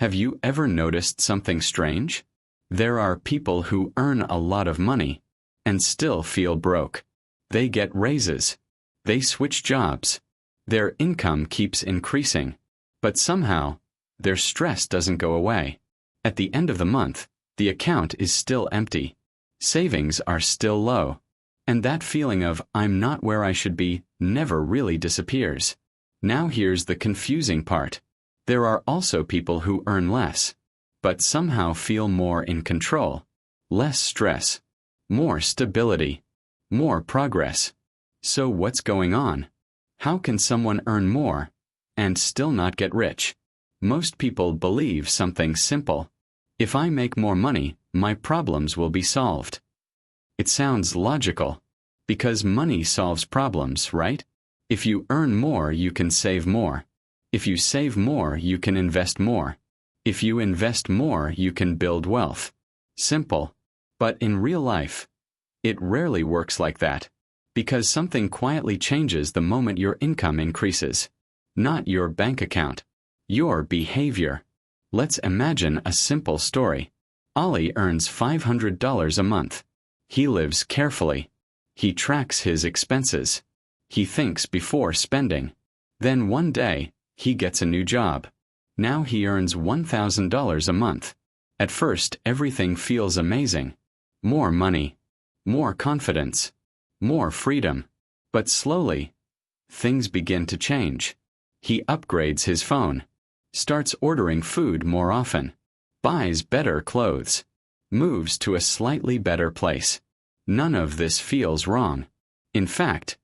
Have you ever noticed something strange? There are people who earn a lot of money and still feel broke. They get raises. They switch jobs. Their income keeps increasing, but somehow, their stress doesn't go away. At the end of the month, the account is still empty. Savings are still low. And that feeling of, I'm not where I should be, never really disappears. Now here's the confusing part. There are also people who earn less, but somehow feel more in control. Less stress. More stability. More progress. So what's going on? How can someone earn more and still not get rich? Most people believe something simple. If I make more money, my problems will be solved. It sounds logical, because money solves problems, right? If you earn more, you can save more. If you save more, you can invest more. If you invest more, you can build wealth. Simple. But in real life, it rarely works like that, because something quietly changes the moment your income increases. Not your bank account. Your behavior. Let's imagine a simple story. Ali earns $500 a month. He lives carefully. He tracks his expenses. He thinks before spending. Then one day, he gets a new job. Now he earns $1,000 a month. At first, everything feels amazing. More money. More confidence. More freedom. But slowly, things begin to change. He upgrades his phone. Starts ordering food more often. Buys better clothes. Moves to a slightly better place. None of this feels wrong. In fact,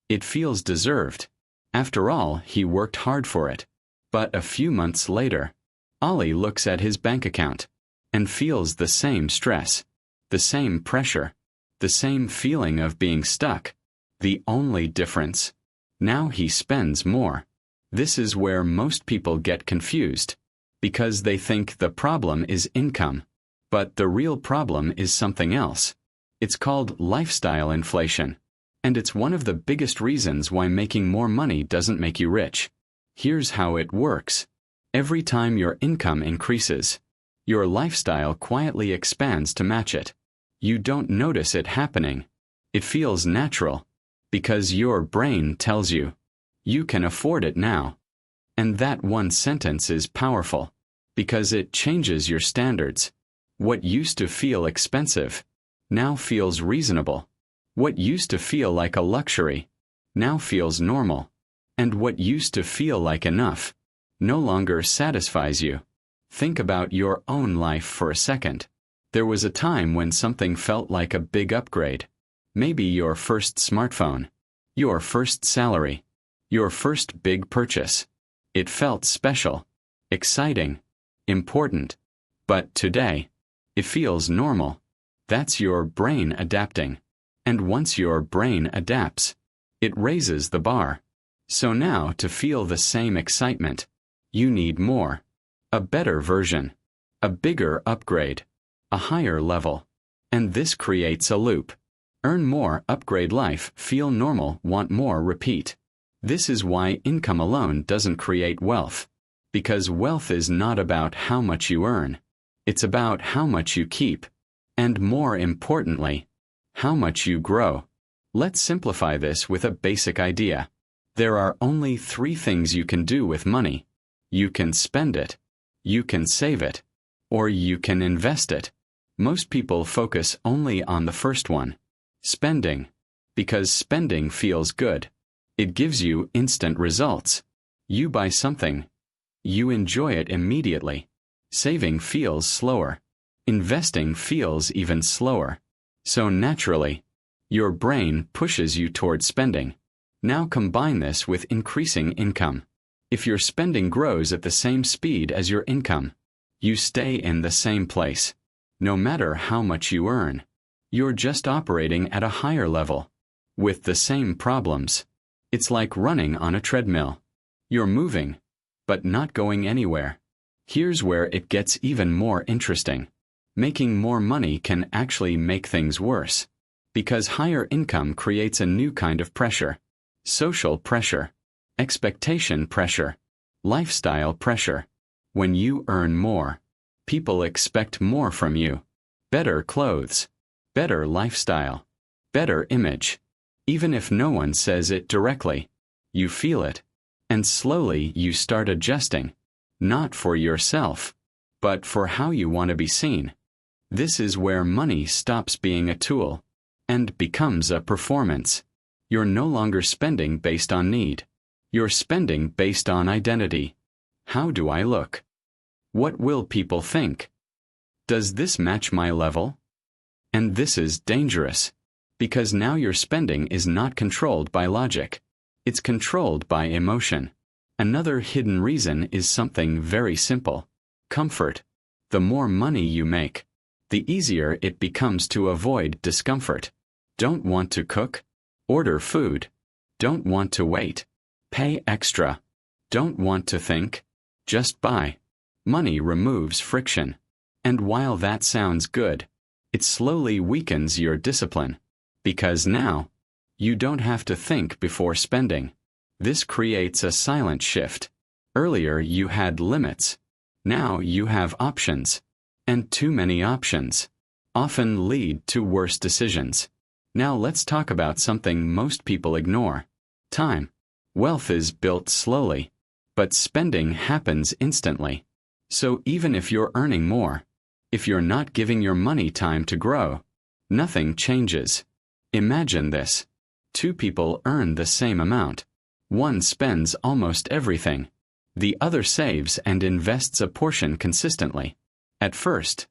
it feels deserved. After all, he worked hard for it. But a few months later, Ali looks at his bank account and feels the same stress, the same pressure, the same feeling of being stuck. The only difference, now he spends more. This is where most people get confused, because they think the problem is income. But the real problem is something else. It's called lifestyle inflation. And it's one of the biggest reasons why making more money doesn't make you rich. Here's how it works. Every time your income increases, your lifestyle quietly expands to match it. You don't notice it happening. It feels natural, because your brain tells you, you can afford it now. And that one sentence is powerful, because it changes your standards. What used to feel expensive now feels reasonable. What used to feel like a luxury now feels normal. And what used to feel like enough no longer satisfies you. Think about your own life for a second. There was a time when something felt like a big upgrade. Maybe your first smartphone, your first salary, your first big purchase. It felt special, exciting, important. But today, it feels normal. That's your brain adapting. And once your brain adapts, it raises the bar. So now to feel the same excitement, you need more. A better version. A bigger upgrade. A higher level. And this creates a loop. Earn more, upgrade life, feel normal, want more, repeat. This is why income alone doesn't create wealth. Because wealth is not about how much you earn. It's about how much you keep. And more importantly, how much you grow. Let's simplify this with a basic idea. There are only 3 things you can do with money. You can spend it, you can save it, or you can invest it. Most people focus only on the first one, spending, because spending feels good. It gives you instant results. You buy something, you enjoy it immediately. Saving feels slower. Investing feels even slower. So naturally, your brain pushes you toward spending. Now combine this with increasing income. If your spending grows at the same speed as your income, you stay in the same place. No matter how much you earn, you're just operating at a higher level, with the same problems. It's like running on a treadmill. You're moving, but not going anywhere. Here's where it gets even more interesting. Making more money can actually make things worse. Because higher income creates a new kind of pressure. Social pressure. Expectation pressure. Lifestyle pressure. When you earn more, people expect more from you. Better clothes, better lifestyle, better image. Even if no one says it directly, you feel it. And slowly you start adjusting, not for yourself, but for how you want to be seen. This is where money stops being a tool and becomes a performance. You're no longer spending based on need. You're spending based on identity. How do I look? What will people think? Does this match my level? And this is dangerous, because now your spending is not controlled by logic. It's controlled by emotion. Another hidden reason is something very simple: comfort. The more money you make, the easier it becomes to avoid discomfort. Don't want to cook? Order food. Don't want to wait? Pay extra. Don't want to think? Just buy. Money removes friction. And while that sounds good, it slowly weakens your discipline. Because now, you don't have to think before spending. This creates a silent shift. Earlier you had limits. Now you have options. And too many options often lead to worse decisions. Now let's talk about something most people ignore: time. Wealth is built slowly, but spending happens instantly. So even if you're earning more, if you're not giving your money time to grow, nothing changes. Imagine this. Two people earn the same amount. One spends almost everything. The other saves and invests a portion consistently. At first,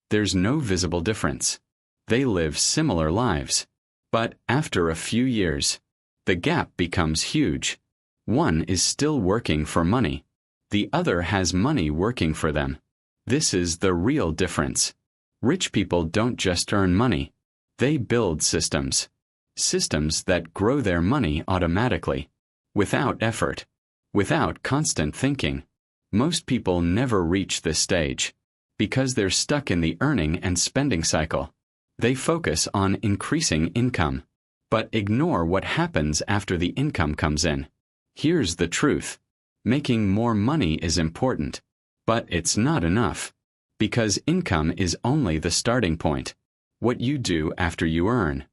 there's no visible difference. They live similar lives. But after a few years, the gap becomes huge. One is still working for money. The other has money working for them. This is the real difference. Rich people don't just earn money. They build systems. Systems that grow their money automatically, without effort, without constant thinking. Most people never reach this stage because they're stuck in the earning and spending cycle. They focus on increasing income, but ignore what happens after the income comes in. Here's the truth. Making more money is important, but it's not enough, because income is only the starting point. What you do after you earn,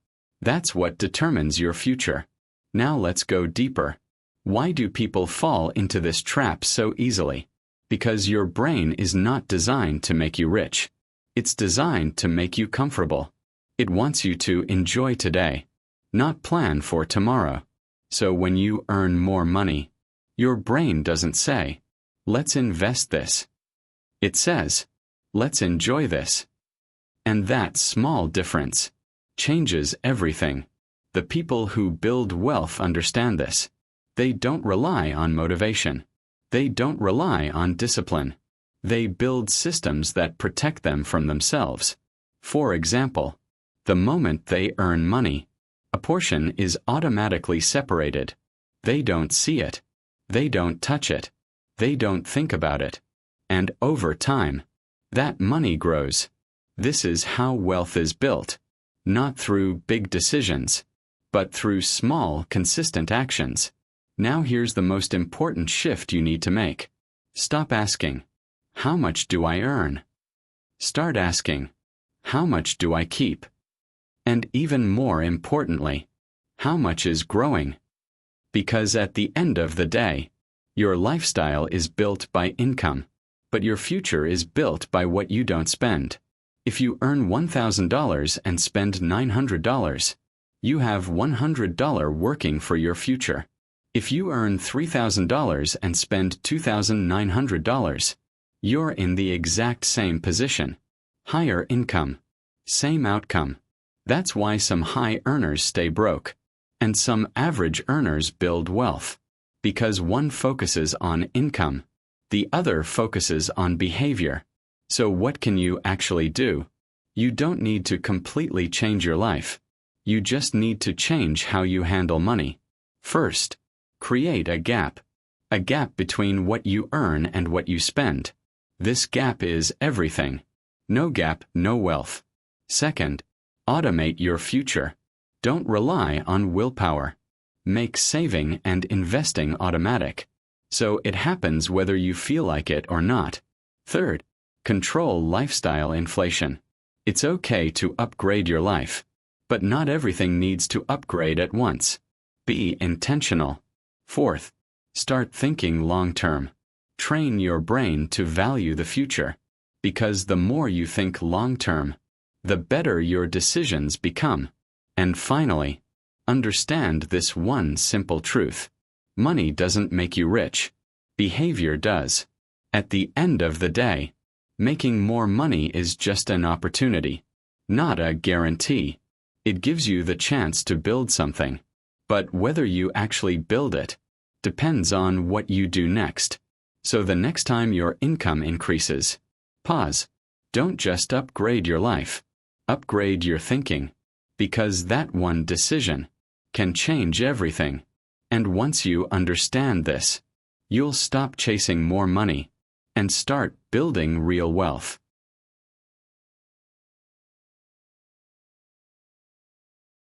that's what determines your future. Now let's go deeper. Why do people fall into this trap so easily? Because your brain is not designed to make you rich. It's designed to make you comfortable. It wants you to enjoy today, not plan for tomorrow. So when you earn more money, your brain doesn't say, "Let's invest this." It says, "Let's enjoy this." And that small difference changes everything. The people who build wealth understand this. They don't rely on motivation. They don't rely on discipline. They build systems that protect them from themselves. For example, the moment they earn money, a portion is automatically separated. They don't see it. They don't touch it. They don't think about it. And over time, that money grows. This is how wealth is built, not through big decisions, but through small, consistent actions. Now here's the most important shift you need to make. Stop asking, "How much do I earn?" Start asking, "How much do I keep?" And even more importantly, how much is growing? Because at the end of the day, your lifestyle is built by income, but your future is built by what you don't spend. If you earn $1,000 and spend $900, you have $100 working for your future. If you earn $3,000 and spend $2,900, you're in the exact same position. Higher income, same outcome. That's why some high earners stay broke, and some average earners build wealth. Because one focuses on income, the other focuses on behavior. So what can you actually do? You don't need to completely change your life. You just need to change how you handle money. First, create a gap between what you earn and what you spend. This gap is everything. No gap, no wealth. Second, automate your future. Don't rely on willpower. Make saving and investing automatic. So it happens whether you feel like it or not. Third, control lifestyle inflation. It's okay to upgrade your life, but not everything needs to upgrade at once. Be intentional. Fourth, start thinking long-term. Train your brain to value the future, because the more you think long-term, the better your decisions become. And finally, understand this one simple truth. Money doesn't make you rich. Behavior does. At the end of the day, making more money is just an opportunity, not a guarantee. It gives you the chance to build something. But whether you actually build it depends on what you do next. So the next time your income increases, pause. Don't just upgrade your life. Upgrade your thinking. Because that one decision can change everything. And once you understand this, you'll stop chasing more money and start building real wealth.